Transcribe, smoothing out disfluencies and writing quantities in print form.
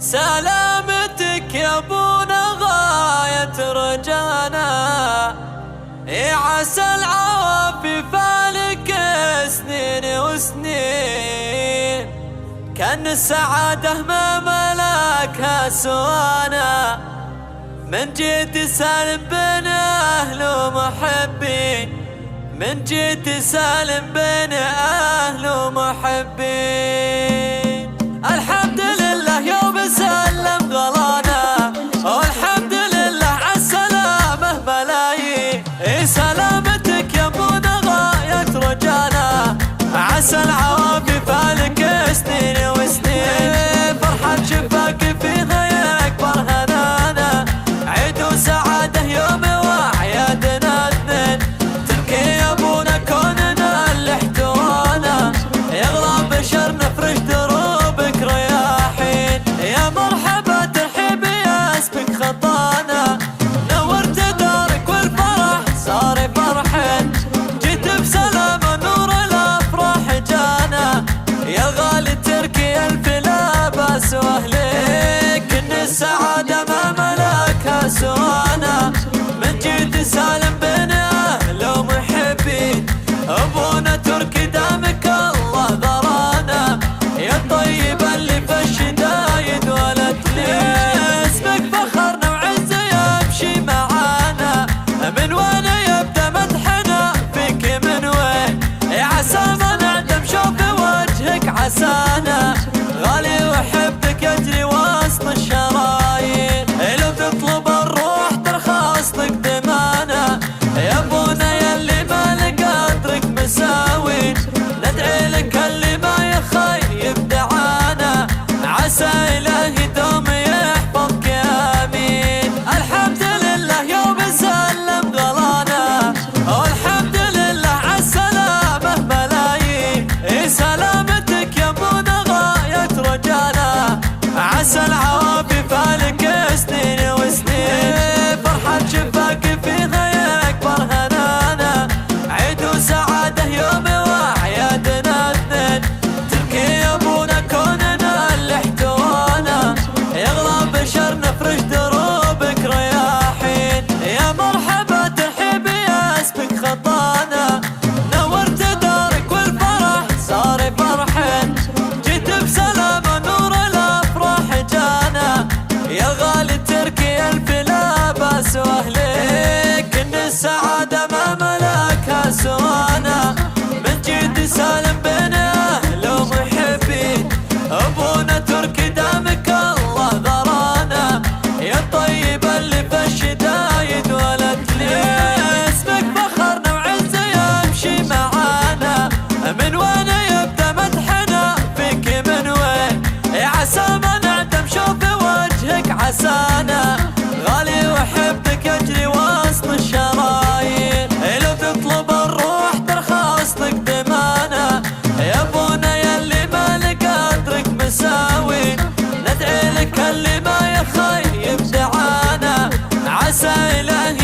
سلامتك يا ابونا غاية رجانا، عسى العوافي فالك سنين وسنين، كأن السعادة ما ملكها سوانا، من جيت سالم بين أهل ومحبين، من جيت سالم بين أهل ومحبين. الحمد لله يوم سلم غلانا، والحمد لله عالسلامة ملايين، سلامتك يا ابونا غاية رجانا، عسى العوافي فالك سنين وسنين، فرحة شفاك فيها يا أكبر هنانا، عيد وسعادة يوم وأعيادنا اثنين، تركي يا ابونا كوننا اللي احتوانا، يغلى بشر نفرش دروبك رياحين، يا مرحبا ترحيب يا اسمك خطانا، نورت دارك والفرح صار فرحين، جيت بسلامة نور الافراح جانا، يا غالي تركي الف لا باس واهليك، ان السعادة ما ملكها سوانا، من جيت سالم بين اهل ومحبين، ابونا تركي دامك الله ذرانا، يا الطيب اللي في الشدايد ولدني، اسمك فخرنا وعز يمشي معانا، من وين يبدا مدحنا فيك من وين، عسى ما نعدم شوف وجهك عسانا، غالي وحبك يجري وسط الشرايين، لو تطلب الروح ترخص لك دمانا، يا ابونا يلي ما لقدرك مساوين، ندعي لك اللي ما يخيب دعانا، عسى إلهي دوم يحفظك آمين. الحمد لله يوم سلم غلانا، والحمد لله عالسلامة ملايين، سلامتك يا ابونا غاية رجانا، عسى العوافي فالك سنين وسنين، فرحة شفاك فيها يا أكبر هنانا، عيد وسعادة يوم وأعيادنا اثنين، تركي يا ابونا كوننا اللي احتوانا، يغلى بشر نفرش دروبك رياحين، يا مرحبا ترحيب يا اسمك خطانا، نورت دارك والفرح صار فرحين، جيت بسلامة نور الافراح جانا، يا غالي تركي الف لا باس واهليك، ان السعادة ما ملكها سوانا، من جيت سالم بين اهل ومحبين، ابونا تركي دامك الله ذرانا، يا الطيب اللي في الشدايد ولدني، اسمك فخرنا وعز يمشي معانا، من وين يبدا مدحنا فيك من وين، عسى ما نعدم شوف وجهك عسانا، غالي وحبك يجري وسط الشرايين، لو تطلب الروح ترخص لك دمانا، يا ابونا يلي ما لقدرك مساوين، ندعي لك اللي ما يخيب دعانا، عسى إلهي